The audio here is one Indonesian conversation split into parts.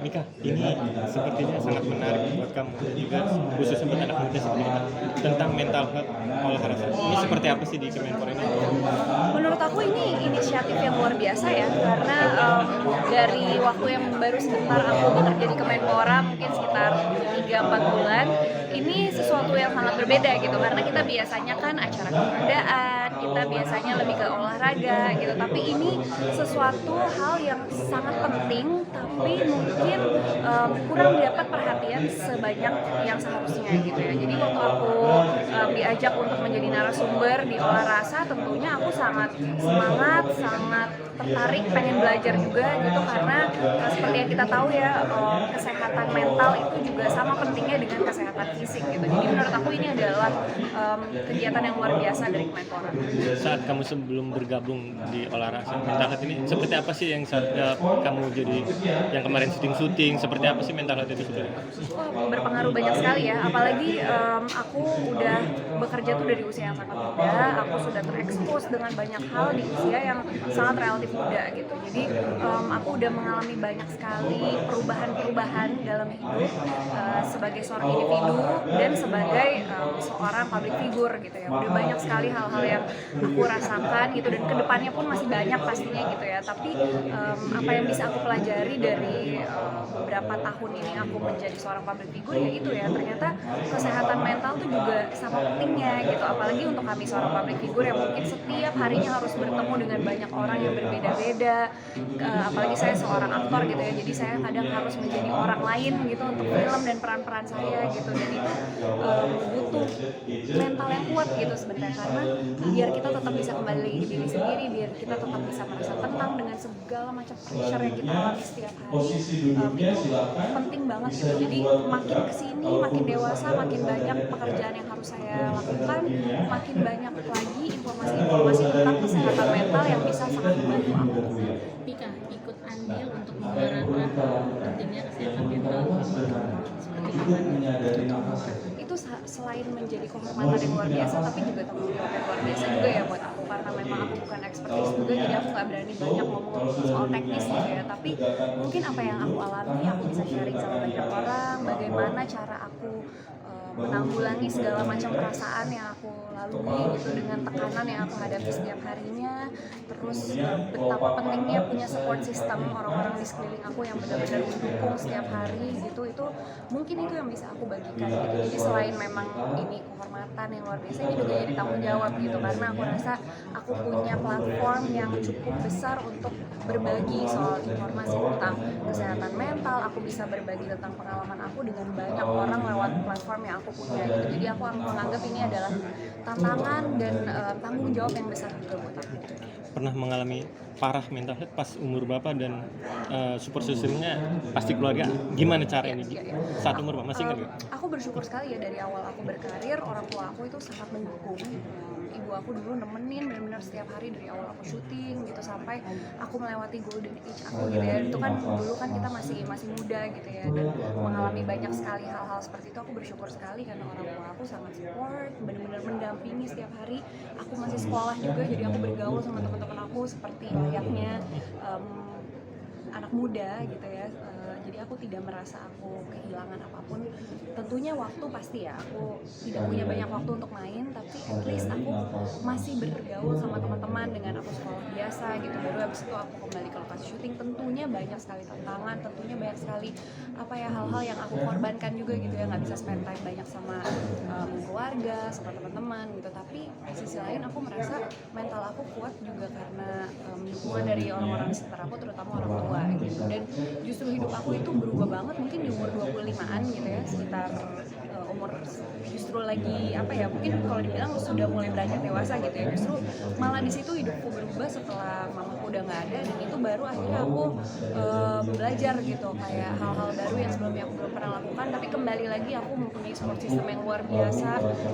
Mika, ini sepertinya sangat menarik buat kamu dan juga khususnya buat anak muda seperti kita tentang mental health olahraga. Ini seperti apa sih di Kemenpora ini? Menurut aku ini inisiatif yang luar biasa ya, karena dari waktu yang baru sebentar aku bekerja di Kemenpora, mungkin sekitar 3-4 bulan, ini sesuatu yang sangat berbeda gitu, karena kita biasanya kan acara kebudayaan, kita biasanya lebih ke olahraga gitu, tapi ini sesuatu hal yang sangat penting, tapi mungkin kurang dapat perhatian sebanyak yang seharusnya gitu ya. Jadi waktu aku diajak untuk menjadi narasumber di Olah Rasa, tentunya aku sangat semangat, sangat tertarik, pengen belajar juga gitu, karena seperti yang kita tahu ya, kesehatan mental itu juga sama pentingnya dengan kesehatan fisik gitu. Jadi menurut aku ini adalah kegiatan yang luar biasa dari Kemenpora. Saat kamu sebelum bergabung di olahraga mental health ini, seperti apa sih yang saat kamu jadi yang kemarin syuting, seperti apa sih mental health itu sebenarnya? Berpengaruh banyak sekali ya, apalagi aku udah bekerja tuh dari usia yang sangat muda, aku sudah terekspos dengan banyak hal di usia yang sangat relatif muda gitu. Jadi aku udah mengalami banyak sekali perubahan-perubahan dalam hidup sebagai seorang individu dan sebagai seorang public figure gitu ya. Udah banyak sekali hal-hal yang aku rasakan gitu, dan kedepannya pun masih banyak pastinya gitu ya. Tapi apa yang bisa aku pelajari dari beberapa tahun ini aku menjadi seorang public figure ya itu ya, ternyata kesehatan mental tuh juga sama pentingnya gitu, apalagi untuk kami seorang public figure yang mungkin setiap harinya harus bertemu dengan banyak orang yang berbeda-beda, apalagi saya seorang aktor gitu ya, jadi saya kadang harus menjadi orang lain gitu untuk film dan peran-peran saya gitu, dan itu butuh mental yang kuat gitu sebenarnya, karena biar kita tetap bisa kembali lagi ke diri sendiri, biar kita tetap bisa merasa tenang dengan segala macam pressure yang kita alami setiap hari, itu penting banget gitu. Jadi makin kesini, makin dewasa, makin banyak pekerjaan yang harus saya lakukan, makin banyak lagi informasi-informasi tentang kesehatan mental yang bisa sangat membantu aku. Mika ikut andil untuk menyuarakan pentingnya kesehatan mental seperti apa? Itu selain menjadi kehormatan yang luar biasa, tapi juga tanggung jawab yang luar biasa juga ya buat aku, karena memang aku bukan expertise juga, jadi aku nggak berani banyak ngomong soal teknis gitu ya, tapi mungkin apa yang aku alami aku bisa sharing sama banyak orang, bagaimana cara aku menanggulangi segala macam perasaan yang aku lalui gitu, dengan tekanan yang aku hadapi setiap harinya, terus betapa pentingnya punya support system orang-orang di sekeliling aku yang benar-benar mendukung setiap hari gitu, itu mungkin itu yang bisa aku bagikan gitu. Jadi selain memang ini kehormatan yang luar biasa, ini juga jadi tanggung jawab gitu, karena aku rasa aku punya platform yang cukup besar untuk berbagi soal informasi tentang kesehatan mental, aku bisa berbagi tentang pengalaman aku dengan banyak orang lewat platform yang aku punya gitu. Jadi aku menganggap ini adalah tantangan dan tanggung jawab yang besar juga buat aku. Pernah mengalami parah mental health pas umur berapa dan support systemnya pasti keluarga gimana cara ini saat umur berapa, masih ingat nggak? Aku bersyukur sekali ya, dari awal aku berkarir orang tua aku itu sangat mendukung. Ibu aku dulu nemenin benar-benar setiap hari dari awal aku syuting gitu sampai aku melewati golden age aku gitu ya. Itu kan dulu kan kita masih muda gitu ya, dan mengalami banyak sekali hal-hal seperti itu. Aku bersyukur sekali karena orang tua aku sangat support, benar-benar mendampingi setiap hari. Aku masih sekolah juga, jadi aku bergaul sama teman-teman aku seperti layaknya anak muda gitu ya. Jadi aku tidak merasa aku kehilangan apapun. Tentunya waktu pasti ya, aku tidak punya banyak waktu untuk main, tapi at least aku masih bergaul sama teman-teman dengan aku sekolah biasa gitu. Baru habis itu aku kembali ke lokasi syuting. Tentunya banyak sekali tantangan, tentunya banyak sekali hal-hal yang aku korbankan juga gitu ya, nggak bisa spend time banyak sama keluarga, sama teman-teman gitu. Tapi di sisi lain aku merasa mental aku kuat juga karena dukungan dari orang-orang di sekitar aku, terutama orang tua gitu. Dan justru hidup aku itu berubah banget mungkin di umur 25-an gitu ya, sekitar umur justru lagi mungkin kalau dibilang sudah mulai beranjak dewasa gitu ya, justru malah di situ hidupku berubah setelah mamaku udah nggak ada, dan itu baru akhirnya aku belajar gitu, kayak hal-hal baru yang sebelumnya aku belum pernah lakukan, tapi kembali lagi aku mempunyai support system yang luar biasa,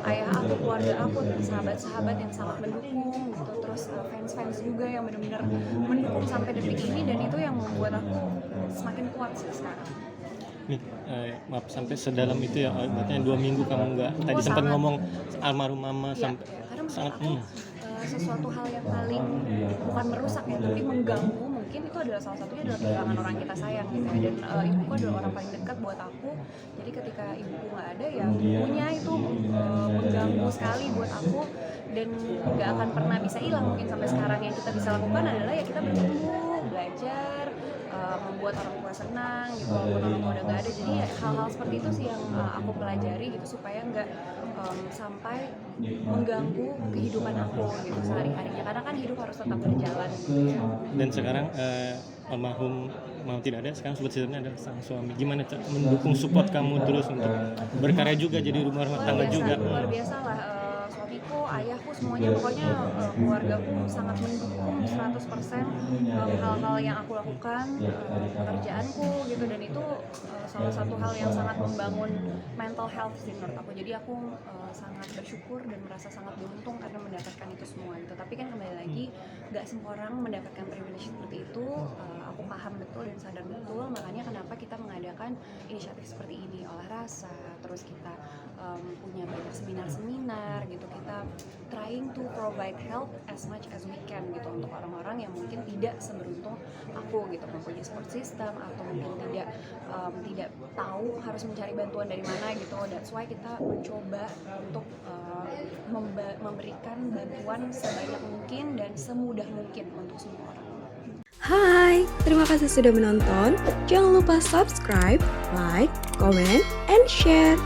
ayah aku, keluarga aku, dan sahabat-sahabat yang sangat mendukung gitu, terus fans-fans juga yang benar-benar mendukung sampai detik ini, dan itu yang membuat aku semakin kuat sih sekarang. Nih, maaf sampai sedalam itu ya, artinya 2 minggu kamu nggak, tadi sempat Sangat. ngomong almarhum mama Iya, sampai karena menurut sangat aku sesuatu hal yang paling bukan merusak ya, tapi mengganggu mungkin mungkin itu adalah salah satunya adalah kehilangan orang kita sayang gitu ya. Dan ibuku adalah orang paling dekat buat aku, jadi ketika ibuku nggak ada ya bukunya itu mengganggu sekali buat aku, dan nggak akan pernah bisa hilang. Mungkin sampai sekarang yang kita bisa lakukan adalah ya kita bertumbuh, belajar, membuat orang tua senang gitu walaupun orang tua udah nggak ada. Jadi ya, hal-hal seperti itu sih yang aku pelajari gitu supaya nggak sampai mengganggu kehidupan aku gitu sehari-harinya, karena kan hidup harus tetap berjalan gitu ya. Dan sekarang almarhum mau tidak ada, sekarang sebetulnya adalah sang suami. Gimana mendukung support kamu terus untuk berkarya juga, jadi rumah tangga juga? Luar biasa lah, suamiku, ayahku, semuanya pokoknya keluargaku sangat mendukung 100% hal-hal yang aku lakukan, pekerjaanku gitu, dan itu salah satu hal yang sangat membangun mental health sih menurut aku. Jadi aku sangat bersyukur dan merasa sangat beruntung karena mendapatkan itu semua gitu. Tapi kan kembali lagi, gak semua orang mendapatkan privilege seperti itu. Aku paham betul dan sadar betul, makanya kenapa kita mengadakan inisiatif seperti ini, Olah Rasa, terus kita punya banyak seminar-seminar gitu. Kita trying to provide help as much as we can gitu untuk orang-orang yang mungkin tidak seberuntung aku gitu, mempunyai support system atau mungkin tidak tahu harus mencari bantuan dari mana gitu. That's why kita mencoba untuk memberikan bantuan sebanyak mungkin dan semudah mungkin untuk semua orang. Hai, terima kasih sudah menonton. Jangan lupa subscribe, like, comment, and share.